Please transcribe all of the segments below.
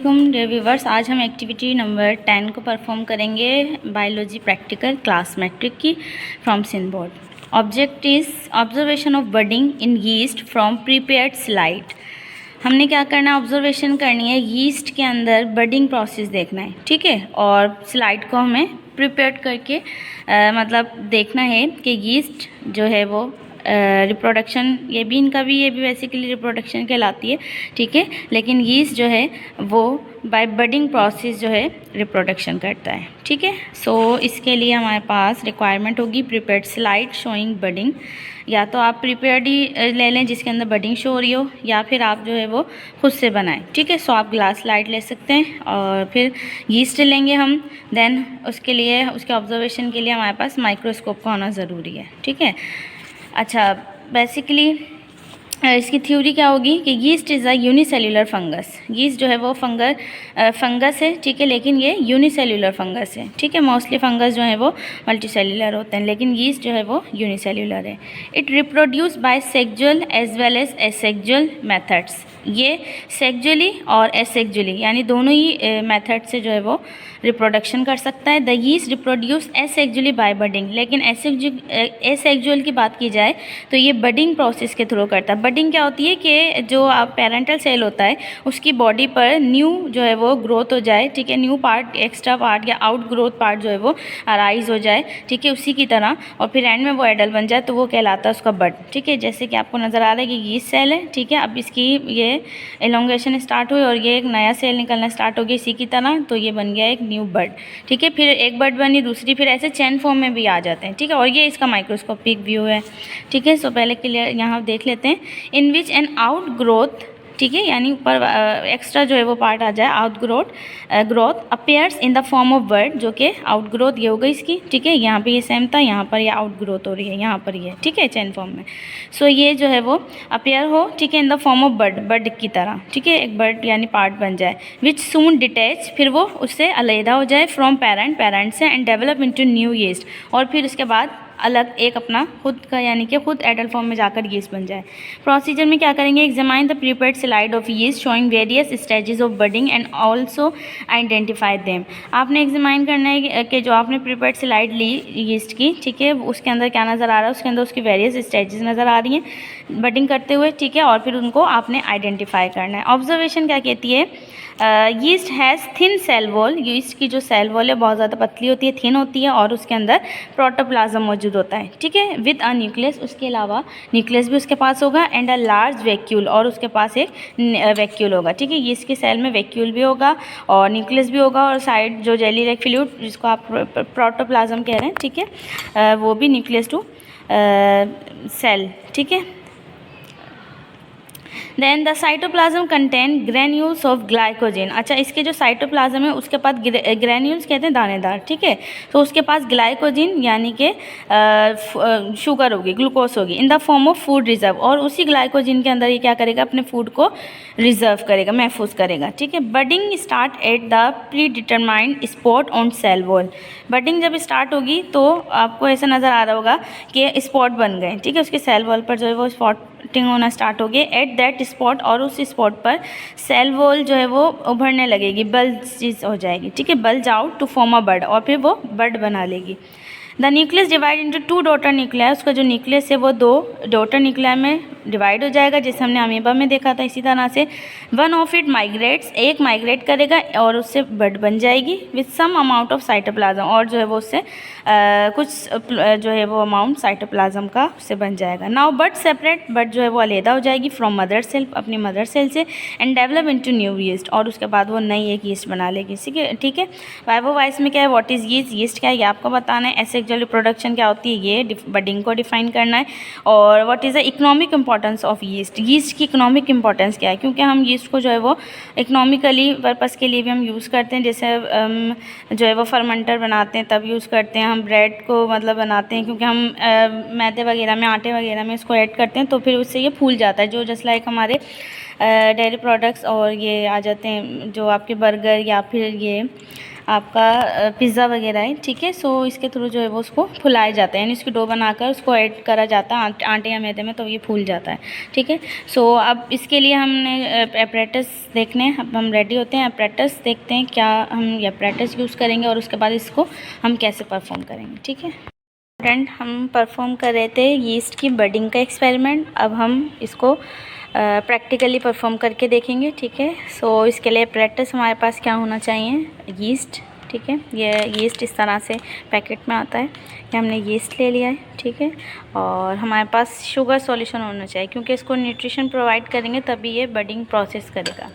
Dear viewers, आज हम activity number 10 को परफॉर्म करेंगे बायोलॉजी प्रैक्टिकल क्लास मैट्रिक की from Sindh board. Object is observation of budding in yeast from prepared slide. हमने क्या करना है, ऑब्जर्वेशन करनी है, यीस्ट के अंदर बडिंग प्रोसेस देखना है, ठीक है। और स्लाइड को हमें प्रिपेयर्ड करके मतलब देखना है कि यीस्ट जो है वो रिप्रोडक्शन, ये भी बेसिकली रिप्रोडक्शन कहलाती है, ठीक है। लेकिन यीस्ट जो है वो बाय बडिंग प्रोसेस जो है रिप्रोडक्शन करता है, ठीक है। सो इसके लिए हमारे पास रिक्वायरमेंट होगी प्रिपेयर्ड स्लाइड शोइंग बडिंग। या तो आप प्रिपेयर्ड ही ले लें जिसके अंदर बडिंग शो हो रही हो, या फिर आप जो है वो खुद से बनाएं, ठीक है। सो आप ग्लास स्लाइड ले सकते हैं और फिर यीस्ट लेंगे हम। देन उसके लिए, उसके ऑब्जर्वेशन के लिए हमारे पास माइक्रोस्कोप का होना ज़रूरी है, ठीक है। अच्छा, बेसिकली इसकी थ्योरी क्या होगी कि yeast is a unicellular fungus. Yeast जो है वो फंगस है, ठीक है, लेकिन ये यूनिसेल्यूलर फंगस है, ठीक है। मोस्टली फंगस जो है वो मल्टीसेल्यूलर होते हैं, लेकिन यीस्ट जो है वो यूनिसेल्यूलर है। It reproduce by sexual as well as asexual methods. ये सेक्सुअली और एसेक्सुअली यानी दोनों ही मेथड से जो है वो रिप्रोडक्शन कर सकता है। The yeast reproduce asexually by budding, लेकिन एसेक्सुअल की बात की जाए तो ये बडिंग प्रोसेस के थ्रू करता है। बडिंग क्या होती है कि जो पेरेंटल सेल होता है उसकी बॉडी पर न्यू जो है वो ग्रोथ हो जाए, ठीक है, न्यू पार्ट, एक्स्ट्रा पार्ट या आउट ग्रोथ पार्ट जो है वो अराइज हो जाए, ठीक है, उसी की तरह, और फिर एंड में वो एडल्ट बन जाए तो वो कहलाता है उसका बड, ठीक है। जैसे कि आपको नज़र आ रहा है कि यीस्ट सेल है, ठीक है, अब इसकी ये एलोंगेशन स्टार्ट हुई और ये एक नया सेल निकलना स्टार्ट हो गया इसी की तरह, तो ये बन गया एक न्यू बड, ठीक है। फिर एक बड बनी, दूसरी, फिर ऐसे चेन फॉर्म में भी आ जाते हैं, ठीक है। और ये इसका माइक्रोस्कोपिक व्यू है, ठीक है। सो पहले क्लियर यहाँ देख लेते हैं। इन विच एन आउट ग्रोथ, ठीक है, यानी ऊपर एक्स्ट्रा जो है वो पार्ट आ जाए, out growth appears in the form of bird, जो कि आउट ग्रोथ ये हो गई इसकी, ठीक है। यहाँ पे ये सेम था, यहाँ पर ये आउट ग्रोथ हो रही है, यहाँ पर ये, ठीक है, चेन फॉर्म में। सो ये जो है वो अपेयर हो, ठीक है, in the form of bird की तरह, ठीक है, एक बर्ड यानी पार्ट बन जाए। विच सून डिटैच, फिर वो उससे अलहदा हो जाए फ्रॉम पेरेंट से, and develop into new yeast, और फिर उसके बाद अलग एक अपना खुद का यानी कि खुद एडल्ट फॉर्म में जाकर यीस्ट बन जाए। प्रोसीजर में क्या करेंगे, examine the prepared slide of yeast showing various stages of budding and also identify them. आपने एग्जामाइन करना है कि जो आपने प्रिपेयर्ड स्लाइड ली यीस्ट की, ठीक है, उसके अंदर क्या नज़र आ रहा है, उसके अंदर उसकी वेरियस स्टेजेस नज़र आ रही हैं बडिंग करते हुए, ठीक है, और फिर उनको आपने आइडेंटिफाई करना है। ऑब्जर्वेशन क्या कहती है, yeast has thin cell wall. Yeast की जो सेल वॉल है बहुत ज़्यादा पतली होती है, थिन होती है, और उसके अंदर प्रोटोप्लाज्म मौजूद होता है, ठीक है, विद अ न्यूक्लियस, उसके अलावा न्यूक्लियस भी उसके पास होगा, एंड अ लार्ज वैक्यूल, और उसके पास एक वैक्यूल होगा, ठीक है। यीस्ट की सेल में वैक्यूल भी होगा और न्यूक्लियस भी होगा, और साइड जो जेली लाइक फ्लूइड जिसको आप प्रोटोप्लाज्म कह रहे हैं, ठीक है, वो भी न्यूक्लियस टू सेल, ठीक है। Then the cytoplasm contain granules of glycogen. अच्छा, इसके जो साइटोप्लाज्म है उसके पास ग्रेन्यूल्स कहते हैं दानेदार, ठीक है, तो उसके पास ग्लाइकोजन यानी कि शुगर होगी, ग्लूकोज होगी, in the form of food reserve, और उसी ग्लाइकोजन के अंदर ये क्या करेगा, अपने फूड को रिजर्व करेगा, महफूज करेगा, ठीक है। Budding start at the pre determined spot on sale wall. Budding जब स्टार्ट होगी तो आपको ऐसा नज़र आ रहा होगा कि स्पॉट बन गए, ठीक है, उसके सेल वॉल पर जो है वो स्पॉटिंग होना स्टार्ट हो गई एट दैट स्पॉट, और उस स्पॉट पर सेल वॉल जो है वो उभरने लगेगी, बल्ज हो जाएगी, ठीक है, bulge out to form a bud, और फिर वो बड बना लेगी। The nucleus divide into 2 daughter nuclei, उसका जो न्यूक्लियस है वो 2 डॉटर न्यूक्लिया में डिवाइड हो जाएगा, जैसे हमने अमीबा में देखा था। इसी तरह से वन ऑफ इट माइग्रेट्स, एक माइग्रेट करेगा और उससे बड बन जाएगी with some amount of cytoplasm, और जो है वो उससे कुछ जो है वो अमाउंट साइटोप्लाज्म का उससे बन जाएगा। नाउ बड सेपरेट, बड जो है वो अलहदा हो जाएगी फ्रॉम मदर सेल, अपनी मदर सेल से, and develop into new yeast, और उसके बाद वो नई एक यीस्ट बना लेगी, ठीक है। वाइवोवाइस में क्या है, व्हाट इज़ यीस्ट, यीस्ट क्या है ये आपको बताना है। एसेक्सुअल रिप्रोडक्शन क्या होती है, ये बडिंग को डिफाइन करना है। और what is the economic importance of yeast, yeast की इकोनॉमिक इंपॉर्टेंस क्या है, क्योंकि हम यीस्ट को जो है वो इकोनॉमिकली पर्पज़ के लिए भी हम यूज़ करते हैं, जैसे जो है वो फर्मेंटर बनाते हैं तब यूज़ करते हैं, हम ब्रेड को मतलब बनाते हैं क्योंकि हम मैदे वगैरह में, आटे वगैरह में इसको ऐड करते हैं, तो फिर उससे ये फूल जाता है, जो जस्ट लाइक हमारे डेयरी प्रोडक्ट्स और ये आ जाते हैं, जो आपके बर्गर या फिर ये आपका पिज़्ज़ा वगैरह है, ठीक है। सो इसके थ्रू जो है वो उसको फुलाया जाता है, यानी इसकी डो बनाकर उसको ऐड करा जाता है आटे या मैदे में, तो ये फूल जाता है, ठीक है। सो अब इसके लिए हमने एपरेटस देखने हैं। अब हम रेडी होते हैं, एपरेटस देखते हैं क्या हम एपरेटस यूज़ करेंगे और उसके बाद इसको हम कैसे परफॉर्म करेंगे, ठीक है। फ्रेंड, हम परफॉर्म कर रहे थे यीस्ट की बडिंग का एक्सपेरिमेंट। अब हम इसको प्रैक्टिकली परफॉर्म करके देखेंगे, ठीक है। सो इसके लिए एपरेटस हमारे पास क्या होना चाहिए, यीस्ट, ठीक है। ये यीस्ट इस तरह से पैकेट में आता है, ये हमने यीस्ट ले लिया है, ठीक है। और हमारे पास शुगर सॉल्यूशन होना चाहिए, क्योंकि इसको न्यूट्रिशन प्रोवाइड करेंगे तभी ये बडिंग प्रोसेस करेगा।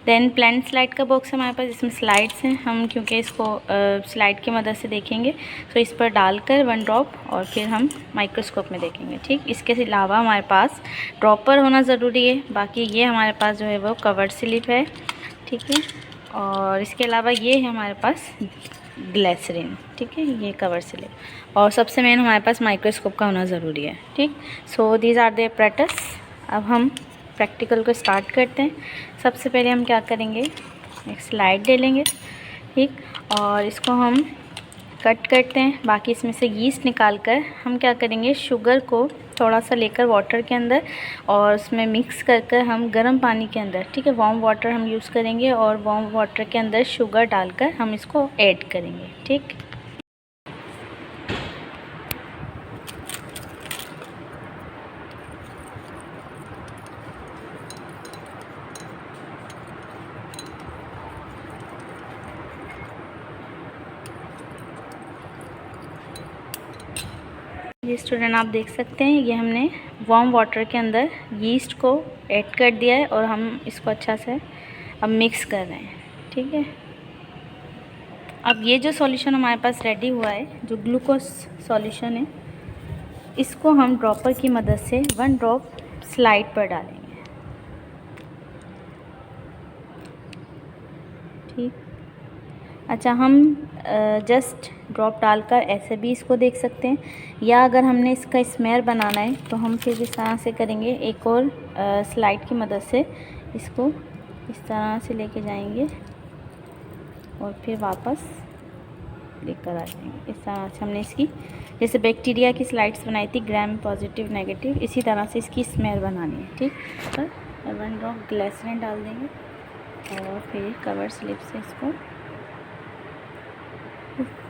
देन प्लांट स्लाइड का बॉक्स हमारे पास, इसमें स्लाइड्स हैं, हम क्योंकि इसको स्लाइड की मदद से देखेंगे, तो इस पर डालकर 1 ड्रॉप और फिर हम माइक्रोस्कोप में देखेंगे, ठीक। इसके अलावा हमारे पास ड्रॉपर होना ज़रूरी है। बाकी ये हमारे पास जो है वो कवर स्लिप है, ठीक है। और इसके अलावा ये है हमारे पास ग्लिसरीन, ठीक है, ये कवर स्लिप। और सबसे मेन हमारे पास माइक्रोस्कोप का होना ज़रूरी है, ठीक। So these are the apparatus. अब हम प्रैक्टिकल को स्टार्ट करते हैं। सबसे पहले हम क्या करेंगे, एक स्लाइड ले लेंगे, ठीक। और इसको हम कट करते हैं। बाकी इसमें से यीस्ट निकाल कर हम क्या करेंगे, शुगर को थोड़ा सा लेकर वाटर के अंदर और उसमें मिक्स कर कर हम गर्म पानी के अंदर, ठीक है, वार्म वाटर हम यूज़ करेंगे और वार्म वाटर के अंदर शुगर डालकर हम इसको ऐड करेंगे, ठीक। ये स्टूडेंट आप देख सकते हैं, ये हमने वार्म वाटर के अंदर यीस्ट को ऐड कर दिया है और हम इसको अच्छा से अब मिक्स कर रहे हैं, ठीक है। अब ये जो सॉल्यूशन हमारे पास रेडी हुआ है, जो ग्लूकोज सॉल्यूशन है, इसको हम ड्रॉपर की मदद से 1 ड्रॉप स्लाइड पर डालेंगे, ठीक। अच्छा, हम जस्ट ड्रॉप डालकर ऐसे भी इसको देख सकते हैं, या अगर हमने इसका स्मेयर बनाना है तो हम फिर इस तरह से करेंगे, एक और स्लाइड की मदद से इसको इस तरह से लेके जाएंगे और फिर वापस लेकर आ जाएंगे। इस तरह से हमने इसकी, जैसे बैक्टीरिया की स्लाइड्स बनाई थी, ग्राम पॉजिटिव नेगेटिव, इसी तरह से इसकी स्मेयर बनानी है, ठीक। पर 1 ड्रॉप ग्लिसरीन डाल देंगे और फिर कवर स्लिप से इसको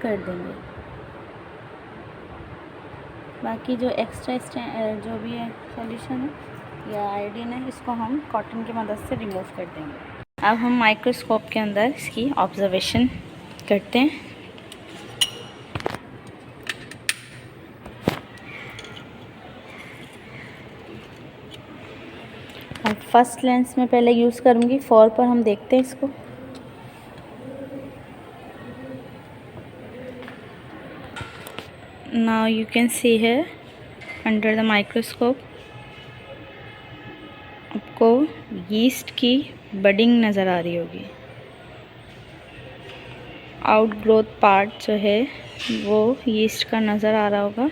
कर देंगे। बाकी जो एक्स्ट्रा जो भी है सॉल्यूशन है या आयोडीन है, इसको हम कॉटन की मदद से रिमूव कर देंगे। अब हम माइक्रोस्कोप के अंदर इसकी ऑब्जर्वेशन करते हैं। अब फर्स्ट लेंस में पहले यूज़ करूँगी, 4 पर हम देखते हैं इसको। Now you can see here under the microscope आपको यीस्ट की बडिंग नज़र आ रही होगी। आउटग्रोथ पार्ट जो है वो यीस्ट का नज़र आ रहा होगा।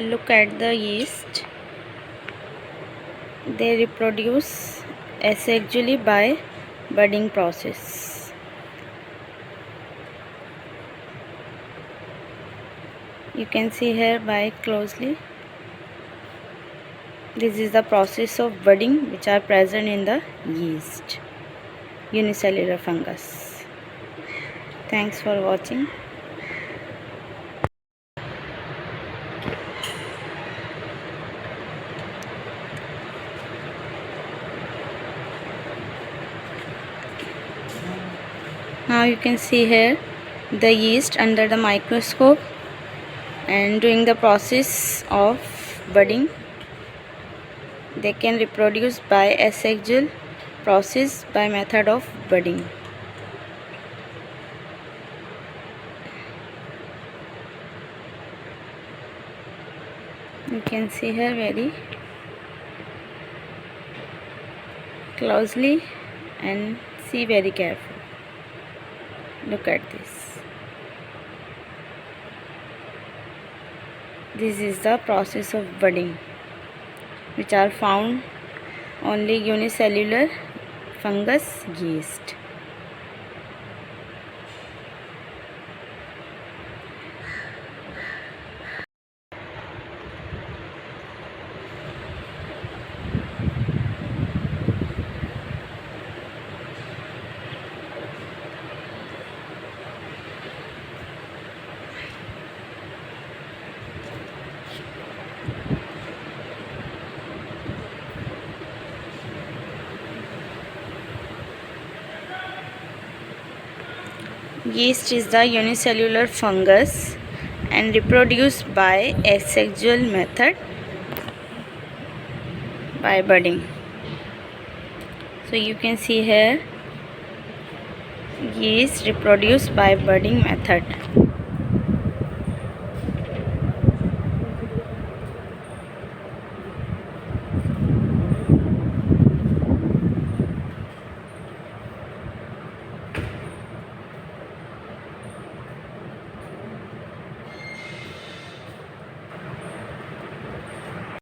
Look at the yeast. They reproduce asexually by budding process. You can see here by closely. This is the process of budding which are present in the yeast, unicellular fungus. Thanks for watching. Now you can see here the yeast under the microscope and doing the process of budding. They can reproduce by asexual process by method of budding. You can see here very closely and see very carefully. Look at this. This is the process of budding, which are found only unicellular fungus yeast. Yeast is the unicellular fungus and reproduced by asexual method by budding. So you can see here yeast reproduced by budding method.